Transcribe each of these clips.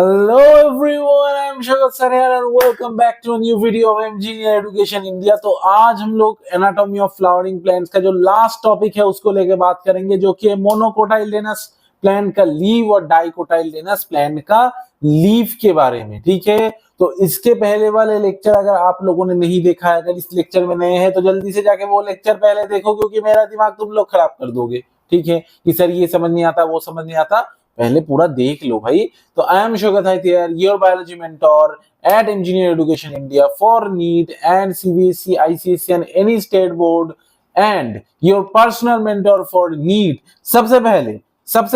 Hello everyone, I'm Shagat Sarhar and welcome back to a new video of Engineer Education India। तो आज हम लोग anatomy of flowering plants का जो last topic है उसको लेके बात करेंगे, जो कि मोनोकोटाइलडेनस प्लांट का लीव और डाइकोटाइलडेनस प्लांट का लीफ के बारे में। ठीक है, तो इसके पहले वाले लेक्चर अगर आप लोगों ने नहीं देखा है, अगर इस लेक्चर में नए हैं तो जल्दी से जाके वो लेक्चर पहले देखो, क्योंकि मेरा दिमाग तुम लोग खराब कर दोगे। ठीक है कि सर ये समझ नहीं आता, वो समझ नहीं आता, पहले पूरा देख लो भाई। तो I am Shaukat Haitiyar, your biology mentor at Engineer Education India for NEET and CBSE, ICSE and any state board and your personal mentor for NEET। सबसे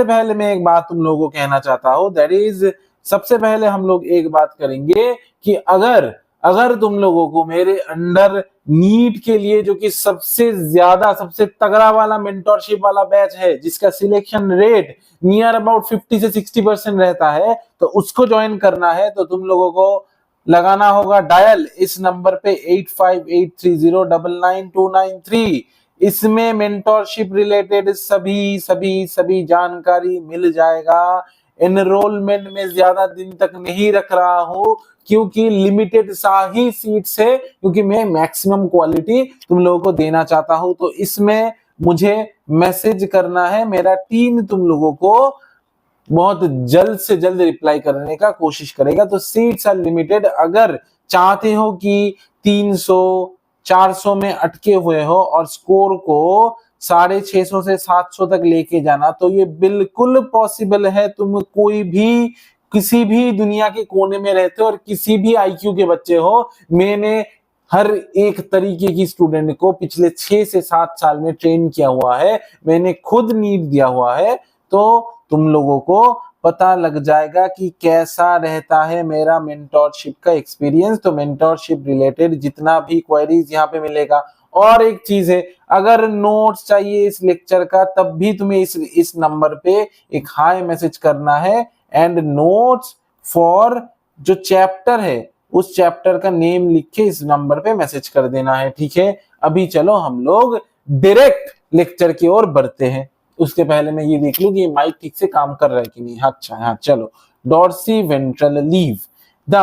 पहले मैं एक बात तुम लोगों को कहना चाहता हूं, दैट इज सबसे पहले हम लोग एक बात करेंगे कि अगर तुम लोगों को मेरे अंडर नीट के लिए जो कि सबसे ज्यादा सबसे तगड़ा वाला मेंटोरशिप वाला बैच है, जिसका सिलेक्शन रेट नियर अबाउट 50 से 60% रहता है, तो उसको ज्वाइन करना है तो तुम लोगों को लगाना होगा डायल इस नंबर पे 8583099293। इसमें मेंटोरशिप रिलेटेड सभी जानकारी मिल जाएगा। एनरोलमेंट में ज्यादा दिन तक नहीं रख रहा हूं क्योंकि लिमिटेड सा ही सीट्स है, क्योंकि मैं मैक्सिमम क्वालिटी तुम लोगों को देना चाहता हूं। तो इसमें मुझे मैसेज करना है, मेरा टीम तुम लोगों को बहुत जल्द से जल्द रिप्लाई करने का कोशिश करेगा। तो सीट्स आर लिमिटेड। अगर चाहते हो कि 300 400 में अटके हुए हो और स्कोर को 650 से 700 तक लेके जाना, तो ये बिल्कुल पॉसिबल है। तुम कोई भी किसी भी दुनिया के कोने में रहते हो और किसी भी आईक्यू के बच्चे हो, मैंने हर एक तरीके की स्टूडेंट को पिछले 6 से 7 साल में ट्रेन किया हुआ है, मैंने खुद नीट दिया हुआ है। तो तुम लोगों को पता लग जाएगा कि कैसा रहता है मेरा मेंटोरशिप का एक्सपीरियंस। तो मेंटोरशिप रिलेटेड जितना भी क्वेरीज यहाँ पे मिलेगा। और एक चीज है, अगर नोट्स चाहिए इस लेक्चर का, तब भी तुम्हें इस नंबर पे एक हाई मैसेज करना है एंड नोट्स फॉर जो चैप्टर है उस चैप्टर का नेम लिख के इस नंबर पे मैसेज कर देना है। ठीक है, अभी चलो हम लोग डायरेक्ट लेक्चर की ओर बढ़ते हैं। उसके पहले मैं ये देख लूं कि माइक ठीक से काम कर रहा है कि नहीं। अच्छा, हाँ चलो। Dorsiventral leaf, the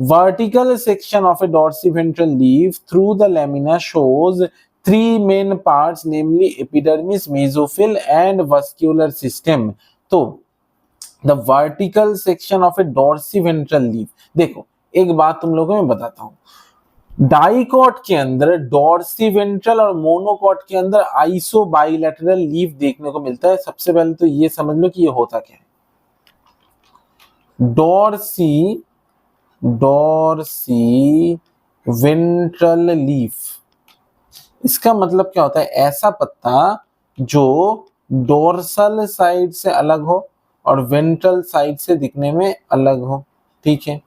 vertical section of a dorsiventral leaf through the lamina shows 3 main parts, namely epidermis, mesophyll and vascular system. तो the vertical section of a dorsiventral leaf, देखो एक बात तुम लोगों को मैं बताता हूं, डाइकॉट के अंदर डॉर्सी वेंट्रल और मोनोकॉट के अंदर आइसो बाइलेटरल लीफ देखने को मिलता है। सबसे पहले तो ये समझ लो कि ये होता क्या है। डॉर्सी वेंट्रल लीफ, इसका मतलब क्या होता है? ऐसा पत्ता जो डोर्सल साइड से अलग हो और वेंट्रल साइड से दिखने में अलग हो। ठीक है,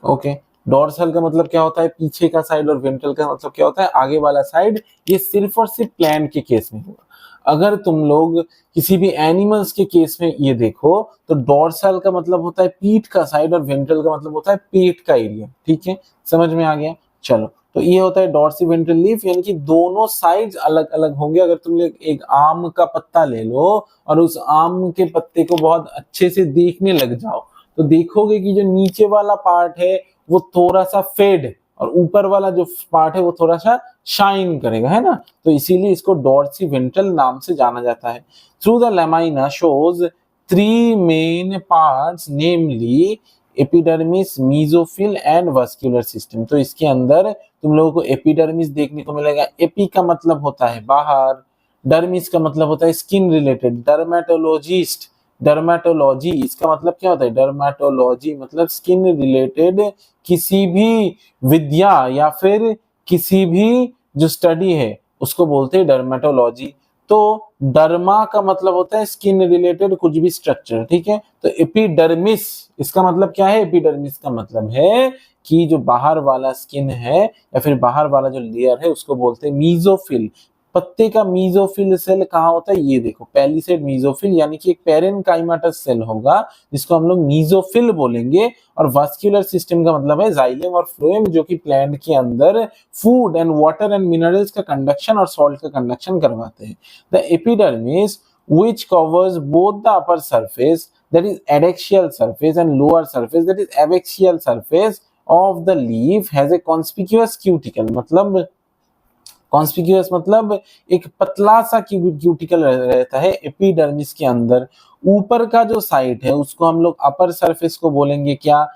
ओके। डोर्सल का मतलब क्या होता है? पीछे का साइड, और वेंट्रल का मतलब क्या होता है? आगे वाला साइड। ये सिर्फ और सिर्फ प्लांट के केस में होगा। अगर तुम लोग किसी भी एनिमल्स के केस में ये देखो तो डोर्सल का मतलब होता है पीठ का साइड और वेंट्रल का मतलब होता है पेट का एरिया। ठीक है, समझ में आ गया? चलो, तो ये होता है डॉर्सी वेंट्रल लीफ, यानी कि दोनों साइड्स अलग अलग होंगे। अगर तुम लोग एक आम का पत्ता ले लो और उस आम के पत्ते को बहुत अच्छे से देखने लग जाओ, तो देखोगे कि जो नीचे वाला पार्ट है वो थोड़ा सा फेड और ऊपर वाला जो पार्ट है वो थोड़ा सा शाइन करेगा, है ना? तो इसीलिए इसको डॉर्सी वेंट्रल नाम से जाना जाता है। Through the lamina shows 3 main parts, namely epidermis, mesophyll and vascular system. तो इसके अंदर तुम लोगों को एपिडर्मिस देखने को मिलेगा। एपी का मतलब होता है बाहर, डर्मिस का मतलब होता है स्किन रिलेटेड। डर्मेटोलॉजिस्ट, डर्मेटोलॉजी इसका मतलब क्या होता है? डर्मेटोलॉजी मतलब स्किन रिलेटेड किसी भी विद्या या फिर किसी भी जो स्टडी है उसको बोलते हैं डर्मेटोलॉजी। तो डर्मा का मतलब होता है स्किन रिलेटेड कुछ भी स्ट्रक्चर। ठीक है, तो एपिडर्मिस इसका मतलब क्या है? एपिडर्मिस का मतलब है कि जो बाहर वाला स्किन है या फिर बाहर वाला जो लेयर है उसको बोलते हैं मेसोफिल। पत्ते का मेसोफिल सेल कहाँ होता है? ये देखो, पैलिसेड मेसोफिल, यानी कि एक पेरेनकाइमेटस सेल होगा जिसको हम लोग मेसोफिल बोलेंगे। और वास्कुलर सिस्टम का मतलब है जाइलम और फ्लोएम, जो कि प्लांट के अंदर food and water and minerals का कंडक्शन और सॉल्ट का कंडक्शन करवाते हैं। The epidermis which covers both the upper surface, that is adaxial surface and lower surface that is abaxial surface of the leaf has a conspicuous cuticle. मतलब conspicuous मतलब एक पतला सा क्यूटिकल रहता है एपिडर्मिस के अंदर। ऊपर का जो साइड है उसको हम लोग अपर सरफेस को बोलेंगे क्या,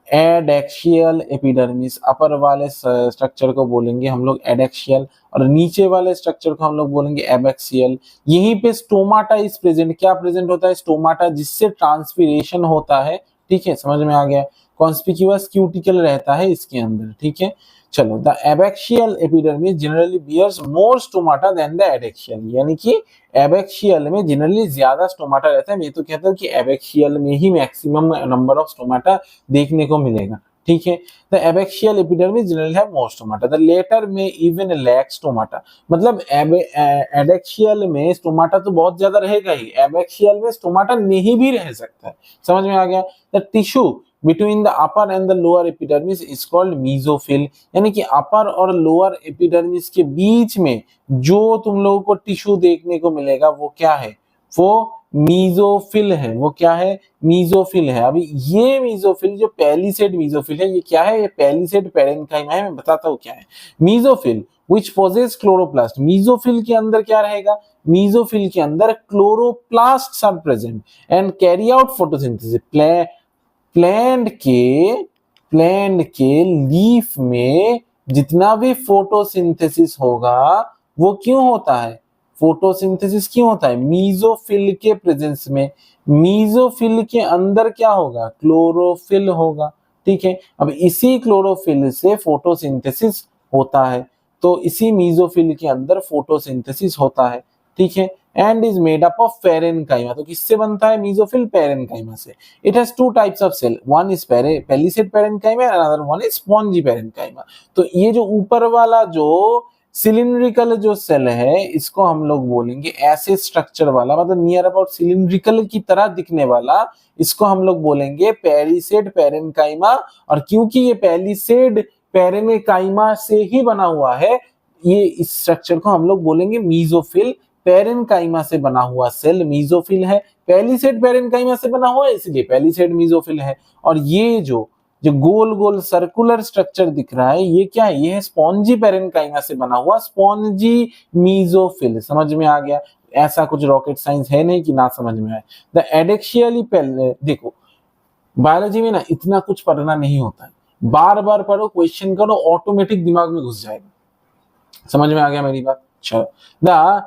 एडेक्शियल एपिडर्मिस। अपर वाले स्ट्रक्चर को बोलेंगे हम लोग एडेक्शियल और नीचे वाले स्ट्रक्चर को हम लोग बोलेंगे एबैक्सियल। यहीं पे स्टोमाटा इज प्रेजेंट। क्या प्रेजेंट होता है, स्टोमाटा, जिससे ट्रांसपीरेशन होता है। ठीक है, समझ में आ गया। कॉन्स्पिक्यूअस क्यूटिकल रहता है इसके अंदर। ठीक है, चलो, the abaxial epidermis generally bears more stomata than the adaxial, यानी कि एबैक्सियल में जनरली ज्यादा स्टोमाटा रहता है। मैं तो कहता हूँ कि एबैक्सियल में ही मैक्सिमम नंबर ऑफ स्टोमाटा देखने को मिलेगा। ठीक है, the abaxial epidermis generally have more stomata, the latter in even lack stomata. मतलब एडेक्सियल में स्टोमाटा तो बहुत ज्यादा रहेगा ही, एबैक्सियल में स्टोमाटा नहीं भी रह सकता है। समझ में आ गया। The tissue between the upper and the lower epidermis is called mesophyll, यानी कि अपर और लोअर एपिडर्मिस के बीच में जो तुम लोगों को टिश्यू देखने को मिलेगा वो क्या है, वो मीजोफिल है। वो क्या है, मीजोफिल है। अभी ये मीजोफिल जो पैलिसेड मीजोफिल है ये क्या है, ये पैलिसेड पैरेन्काइमा है। मैं बताता हूँ क्या है mesophyll, which possess chloroplast. Mesophyll के अंदर क्या रहेगा, मीजोफिल के अंदर chloroplast are present and carry out photosynthesis. Plant के लीफ में जितना भी फोटोसिंथेसिस होगा वो क्यों होता है, फोटोसिंथेसिस क्यों होता है, मीजोफिल के प्रेजेंस में। मीजोफिल के अंदर क्या होगा, क्लोरोफिल होगा। ठीक है, अब इसी क्लोरोफिल से फोटोसिंथेसिस होता है, तो इसी मीजोफिल के अंदर फोटोसिंथेसिस होता है। ठीक है, and is made up of parenchyma. तो किससे बनता है मीजोफिल, पैरेन्काइमा से। It has two types of cell, one is palisade parenchyma and another one is spongy parenchyma. तो ये जो ऊपर वाला जो सिलिंड्रिकल जो सेल है इसको हम लोग बोलेंगे ऐसे स्ट्रक्चर वाला, मतलब नियर अबाउट सिलिंड्रिकल की तरह दिखने वाला, इसको हम लोग बोलेंगे पैलिसेड पैरेन्काइमा। और क्योंकि ये पैलिसेड पैरेन्काइमा से ही बना हुआ है, ये इस स्ट्रक्चर को हम लोग बोलेंगे मीजोफिल। पैरेन्काइमा से बना हुआ सेल मीजोफिल है, पैलिसेड पैरेन्काइमा से बना हुआ है इसलिए पैलिसेड मीजोफिल है। और ये जो गोल गोल सर्कुलर स्ट्रक्चर दिख रहा है ये क्या है, ये है स्पॉन्जी पैरेन्काइमा से बना हुआ स्पॉन्जी मीजोफिल। समझ में आ गया। ऐसा कुछ रॉकेट साइंस है नहीं कि ना समझ में आए। द एडेक्शियली देखो बायोलॉजी में ना इतना कुछ पढ़ना नहीं होता है, बार बार पढ़ो, क्वेश्चन करो, ऑटोमेटिक दिमाग में घुस जाएगा। समझ में आ गया मेरी बात। चलो, the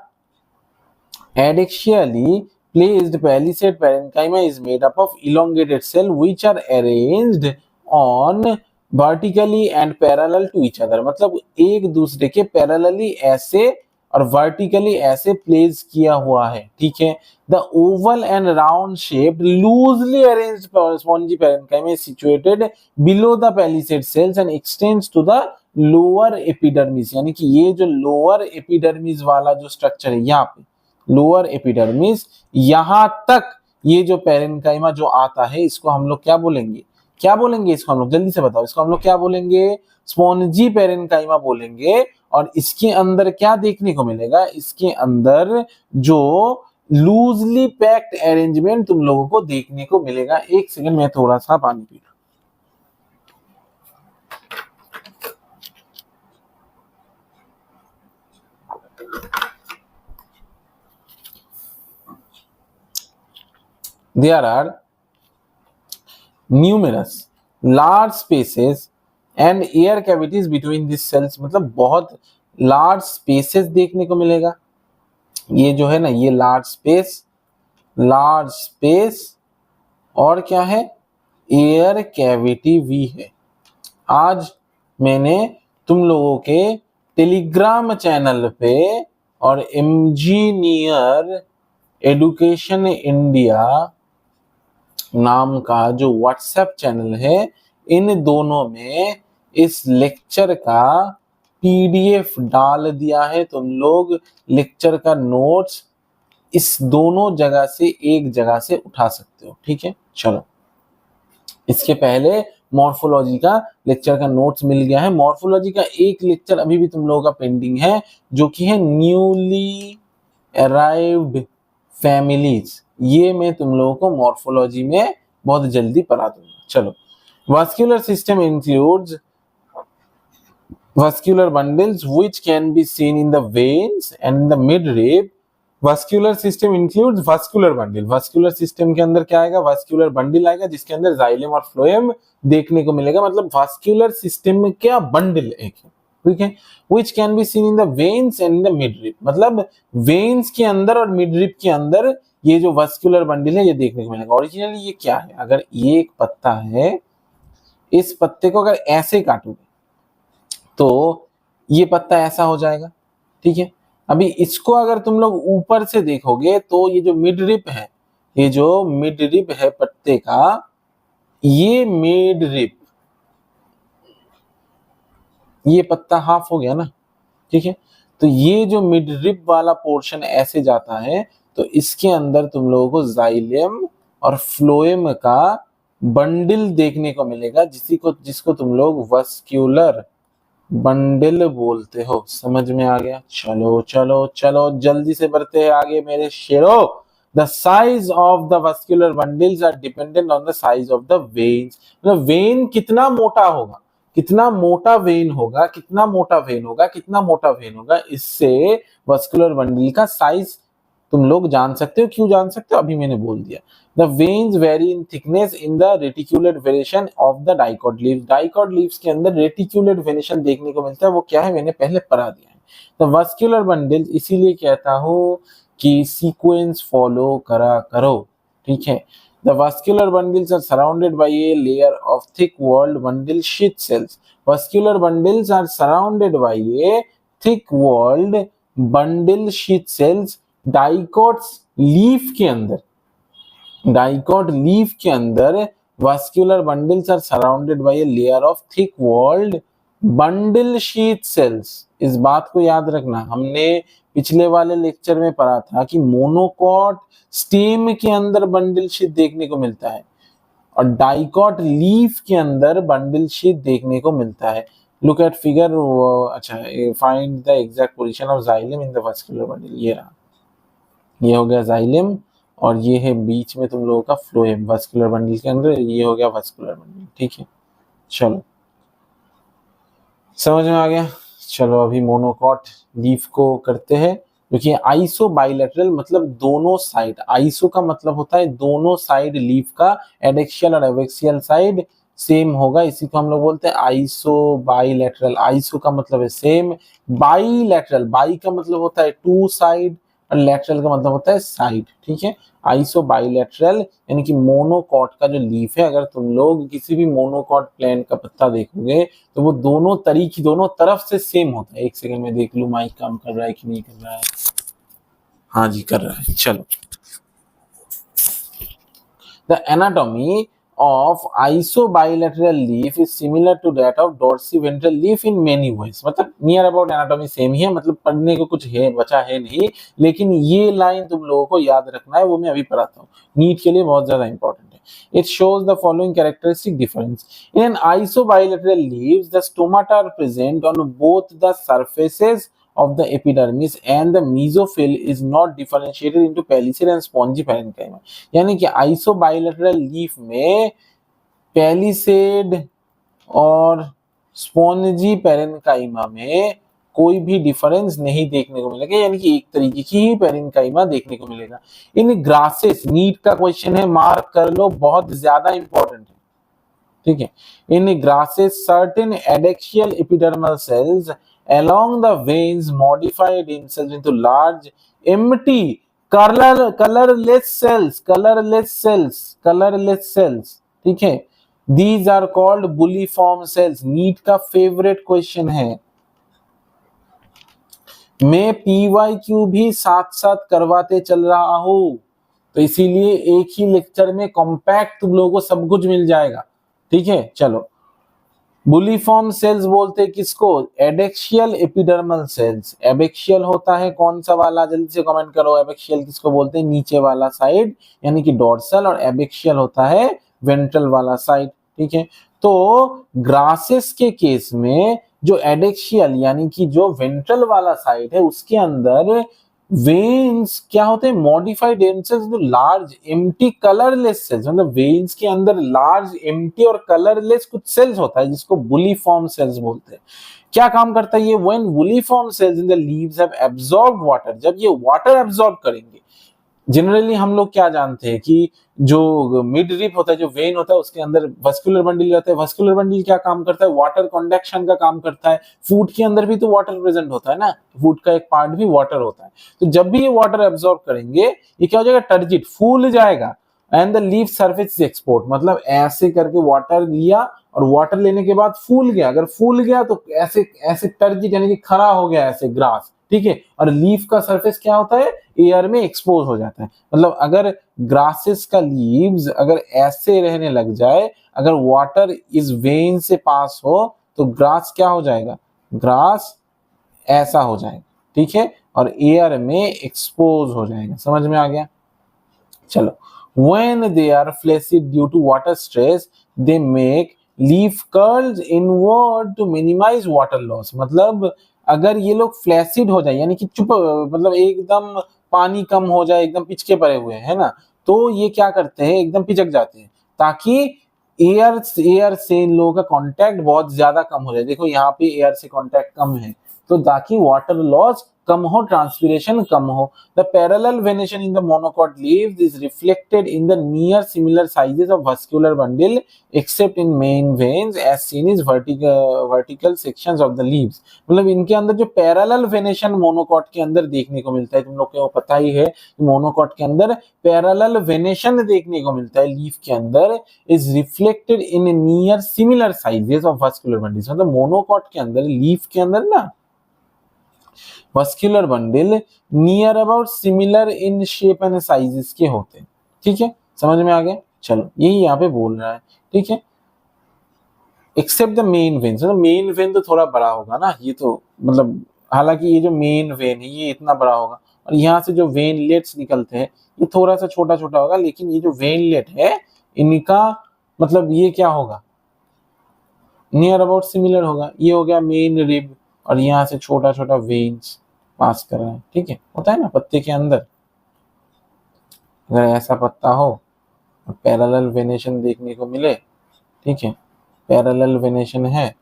Adaxially placed palisade parenchyma is made up of elongated cells which are arranged on vertically and parallel to each other। मतलब एक दूसरे के पैरेलली ऐसे और वर्टिकली ऐसे प्लेस किया हुआ है। ठीक है, the Oval and round shaped loosely arranged spongy parenchyma is situated below the palisade cells and extends to the lower epidermis. यानी कि ये जो लोअर एपिडर्मिस वाला जो स्ट्रक्चर है यहाँ पे लोअर एपिडर्मिस, यहां तक ये जो पैरेन्काइमा जो आता है इसको हम लोग क्या बोलेंगे, क्या बोलेंगे इसको हम लोग, जल्दी से बताओ, इसको हम लोग क्या बोलेंगे, स्पॉन्जी पैरेन्काइमा बोलेंगे। और इसके अंदर क्या देखने को मिलेगा, इसके अंदर जो लूजली पैक्ड अरेंजमेंट तुम लोगों को देखने को मिलेगा। एक सेकंड में थोड़ा सा पानी पी लूं। There are numerous large spaces and air cavities between these cells। मतलब बहुत large spaces देखने को मिलेगा। ये जो है ना, ये large space और क्या है, एयर कैविटी भी है। आज मैंने तुम लोगों के टेलीग्राम चैनल पे और इंजीनियर एडुकेशन इंडिया नाम का जो व्हाट्सएप चैनल है, इन दोनों में इस लेक्चर का पीडीएफ डाल दिया है। तुम लोग लेक्चर का नोट्स इस दोनों जगह से एक जगह से उठा सकते हो। ठीक है, चलो, इसके पहले मॉर्फोलॉजी का लेक्चर का नोट्स मिल गया है। मॉर्फोलॉजी का एक लेक्चर अभी भी तुम लोगों का पेंडिंग है, जो कि है न्यूली अराइव्ड फैमिलीज। ये मैं तुम लोगों को मॉर्फोलॉजी में बहुत जल्दी पढ़ा दूंगा। चलो, vascular system includes vascular bundles which can be seen in the veins and in the midrib. vascular system includes vascular bundle. vascular system के अंदर क्या आएगा? vascular bundle आएगा जिसके अंदर xylem और phloem देखने को मिलेगा। मतलब vascular system में क्या bundle एक है, ठीक है, which can be seen in the veins and in the midrib. मतलब veins के अंदर और midrib के अंदर ये जो vascular bundle है ये देखने को मिलेगा। ओरिजिनली ये क्या है? अगर ये एक पत्ता है, इस पत्ते को अगर ऐसे काटोगे तो ये पत्ता ऐसा हो जाएगा, ठीक है। अभी इसको अगर तुम लोग ऊपर से देखोगे तो ये जो मिड रिप है, ये जो मिड रिप है पत्ते का, ये मिड रिप, ये पत्ता हाफ हो गया ना, ठीक है। तो ये जो मिड रिप वाला पोर्शन ऐसे जाता है तो इसके अंदर तुम लोगों को जाइलियम और फ्लोएम का बंडल देखने को मिलेगा, जिसको तुम लोग वस्क्यूलर बंडल बोलते हो। समझ में आ गया? चलो चलो चलो जल्दी से बढ़ते हैं आगे मेरे शेरों। The size of the vascular bundles are dependent on the size of the veins. मतलब वेन कितना मोटा होगा, कितना मोटा वेन होगा, कितना मोटा वेन होगा, कितना मोटा वेन होगा, इससे वस्कुलर बंडल का साइज तुम लोग जान सकते हो। क्यों जान सकते हो? अभी मैंने बोल दिया। The veins vary in thickness in the reticulate variation of the dicot leaves. Dicot leaves के अंदर reticulate variation देखने को मिलता है। वो क्या है? मैंने पहले पढ़ा दिया है। तो vascular bundles इसीलिए कहता हूँ कि सीक्वेंस फॉलो करा करो, ठीक है। The vascular bundles are surrounded by a layer of thick walled bundle sheath cells. Vascular bundles are surrounded by a thick walled bundle sheath cells. Dicots leaf के अंदर, डाइकोट लीफ के अंदर vascular bundles are surrounded by a layer of thick walled bundle sheath cells. इस बात को याद रखना, हमने पिछले वाले लेक्चर में पढ़ा था कि मोनोकॉट स्टेम के अंदर बंडल शीथ देखने को मिलता है और डाइकोट लीफ के अंदर बंडल शीथ देखने को मिलता है। Look at figure. अच्छा, find the exact position of xylem in the vascular bundle. ये रहा, ये हो गया जाइलम और ये है बीच में तुम लोगों का फ्लोएम वास्कुलर बंडल के अंदर, ये हो गया वास्कुलर बंडल, ठीक है। चलो, समझ में आ गया? चलो अभी मोनोकॉट लीफ को करते हैं। क्योंकि आइसो बाइलेटरल मतलब दोनों साइड, आइसो का मतलब होता है दोनों साइड लीफ का, एडेक्सियल और एबैक्सियल साइड सेम होगा, इसी को हम लोग बोलते हैं आइसो बाइलेटरल। आइसो का मतलब है सेम, बाइलेटरल, बाई का मतलब होता है टू साइड और लेटरल का मतलब होता है साइड, ठीक है। आइसो बाइलेटरल यानी कि मोनोकॉट का जो लीफ है, अगर तुम लोग किसी भी मोनोकॉट प्लांट का पत्ता देखोगे तो वो दोनों तरीके, दोनों तरफ से सेम होता है। एक सेकंड में देख लूं माइक काम कर रहा है कि नहीं कर रहा है। हाँ जी, कर रहा है। चलो, the anatomy of isobilateral leaf is similar to that of dorsiventral leaf in many ways. मतलब नियर अबाउट एनाटॉमी सेम ही है, मतलब पढ़ने को कुछ है बचा है नहीं, लेकिन ये लाइन तुम लोगों को याद रखना है, वो मैं अभी पढ़ाता हूँ, नीट के लिए बहुत ज्यादा इंपॉर्टेंट है। It shows the following characteristic difference. In an isobilateral leaves, the stomata are present on both the surfaces of the epidermis and the mesophyll is not differentiated into pellicid and spongy parenchyma. यानी कि आइसोबाइलेटरल leaf में palisade और spongy parenchyma में कोई भी difference नहीं देखने को मिलेगा, यानी कि एक तरीके की ही पेरेन्काइमा देखने को मिलेगा। इन ग्रासेस, नीट का क्वेश्चन है, मार्क कर लो, बहुत ज्यादा इंपॉर्टेंट है, ठीक है। In grasses certain adaxial epidermal cells along the veins modify themselves into large empty colorless cells, ठीक है। These are called bulliform cells. NEET का फेवरेट क्वेश्चन है, मैं PYQ भी साथ साथ करवाते चल रहा हूं, तो इसीलिए एक ही लेक्चर में कॉम्पैक्ट तुम लोगों को सब कुछ मिल जाएगा, ठीक है। चलो, बुलिफॉर्म सेल्स बोलते हैं किसको? Adaxial epidermal sales. एबेक्सियल होता है कौन सा वाला? जल्दी से कमेंट करो। एबेक्सियल किसको बोलते हैं? नीचे वाला साइड यानी कि डोर्सल, और एबेक्सियल होता है वेंट्रल वाला साइड, ठीक है। तो ग्रासेस के केस में जो एडेक्सियल यानी कि जो वेंट्रल वाला साइड है उसके अंदर वेन्स क्या होते हैं, मॉडिफाइड सेल्स जो लार्ज एम्प्टी कलरलेस सेल्स, मतलब वेन्स के अंदर लार्ज एम्प्टी और कलरलेस कुछ सेल्स होता है जिसको बुलिफॉर्म सेल्स बोलते हैं। क्या काम करता है ये, when bulliform cells in the leaves have absorbed water, जब ये वाटर एब्सॉर्ब करेंगे, जनरली हम लोग क्या जानते हैं कि जो मिड रिप होता है, जो वेन होता है, उसके अंदर वस्कुलर बंडल रहता है। वस्कुलर बंडल क्या काम करता है, वाटर कंडक्शन का काम करता है। फूड के अंदर भी तो वाटर प्रेजेंट होता है ना, फूड का एक पार्ट भी वाटर होता है। तो जब भी ये वाटर एब्सॉर्ब करेंगे, ये क्या हो जाएगा, टर्जिट, फूल जाएगा। And the leaf surface export, मतलब ऐसे करके वाटर लिया और वाटर लेने के बाद फूल गया। अगर फूल गया तो ऐसे ऐसे टर्जिट यानी कि खड़ा हो गया ऐसे ग्रास, ठीक है। और लीफ का सरफेस क्या होता है, एयर में एक्सपोज हो जाता है। मतलब अगर ग्रासेस का लीव्स अगर ऐसे रहने लग जाए, अगर वाटर इस वेन से पास हो तो ग्रास क्या हो जाएगा, ग्रास ऐसा हो जाएगा, ठीक है, और एयर में एक्सपोज हो जाएगा। समझ में आ गया। चलो, when they are flaccid due to water stress they make leaf curls inward to minimize water loss। मतलब अगर ये लोग फ्लैसिड हो जाए यानी कि चुप, मतलब एकदम पानी कम हो जाए, एकदम पिचके पड़े हुए है ना, तो ये क्या करते हैं, एकदम पिचक जाते हैं ताकि एयर से इन लोगों का कांटेक्ट बहुत ज्यादा कम हो जाए। देखो यहाँ पे एयर से कांटेक्ट कम है तो ताकि वाटर लॉस कम हो, ट्रांसपिरेशन कम हो। The parallel venation in the monocot leaves is reflected in the near similar sizes of vascular bundle except in main veins as seen is vertical sections of the leaves. मतलब इनके अंदर जो parallel venation monocot के अंदर देखने को मिलता है, तुम लोग को पता ही है मोनोकॉट के अंदर पैरेलल वेनेशन देखने को मिलता है लीफ के अंदर, is reflected in near similar sizes of vascular bundles. मतलब मोनोकॉट के अंदर, लीफ के अंदर ना vascular bundle near about similar in shape and sizes के होते हैं, ठीक है, समझ में आ गया। चलो, यही यहाँ पे बोल रहा है, ठीक है। एक्सेप्ट द मेन वेन, तो मेन वेन तो थोड़ा बड़ा होगा ना, ये तो मतलब हालांकि ये जो मेन वेन है ये इतना बड़ा होगा, और यहाँ से जो वेनलेट्स निकलते हैं ये थोड़ा सा छोटा छोटा होगा, लेकिन ये जो वेनलेट है इनका मतलब ये क्या होगा, नियर अबाउट सिमिलर होगा। ये हो गया मेन रिब, और यहाँ से छोटा छोटा वेन्स पास कर रहा है, ठीक है, होता है ना पत्ते के अंदर। अगर ऐसा पत्ता हो और पैरेलल वेनेशन देखने को मिले, ठीक है, पैरेलल वेनेशन है,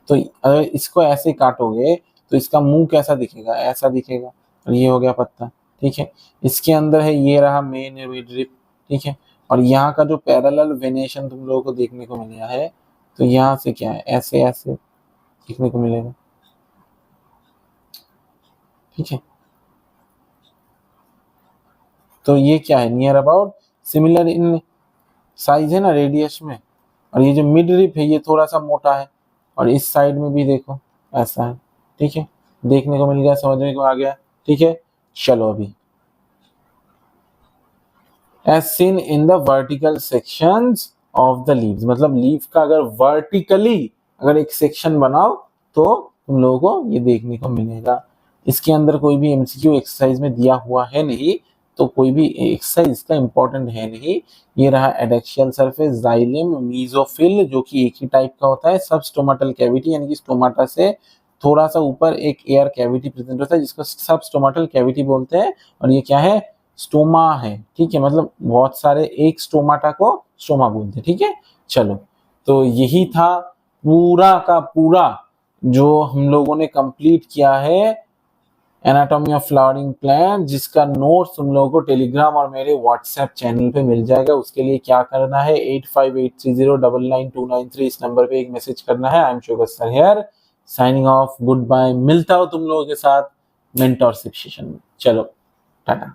तो अगर इसको ऐसे काटोगे तो इसका मुंह कैसा दिखेगा, ऐसा दिखेगा, और ये हो गया पत्ता, ठीक है। इसके अंदर है, ये रहा मेन रिब, ठीक है, और यहाँ का जो पैरेलल वेनेशन तुम लोगों को देखने को मिला है, तो यहाँ से क्या है, ऐसे ऐसे देखने को मिलेगा, ठीक है। तो ये क्या है, near about similar in size है ना, रेडियस में। और ये जो मिड रिप है ये थोड़ा सा मोटा है, और इस साइड में भी देखो ऐसा है, ठीक है, देखने को मिल गया, समझने को आ गया, ठीक है। चलो, अभी as seen in the vertical sections of the leaves, मतलब लीफ का अगर वर्टिकली अगर एक सेक्शन बनाओ तो तुम लोगों को ये देखने को मिलेगा। इसके अंदर कोई भी एमसीक्यू एक्सरसाइज में दिया हुआ है नहीं, तो कोई भी एक्सरसाइज का इंपॉर्टेंट है नहीं। ये रहा एडेक्शियल सरफेस, जाइलम, मीजोफिल जो कि एक ही टाइप का होता है, सब स्टोमाटल कैविटी यानी कि स्टोमाटा से थोड़ा सा ऊपर एक एयर कैविटी प्रेजेंट होता है जिसको सब स्टोमाटल कैविटी बोलते हैं। और ये क्या है, स्टोमा है, ठीक है, मतलब बहुत सारे एक स्टोमाटा को स्टोमा बोलते हैं, ठीक है। चलो, तो यही था पूरा का पूरा जो हम लोगों ने कंप्लीट किया है एनाटॉमी ऑफ फ्लावरिंग प्लांट, जिसका नोट्स तुम लोगों को टेलीग्राम और मेरे व्हाट्सएप चैनल पे मिल जाएगा। उसके लिए क्या करना है, 8583099293 इस नंबर पे एक मैसेज करना है। I am sugar sir here, signing off, goodbye. मिलता हूं तुम लोगों के साथ मेंटरशिप सेशन में। चलो, टाटा।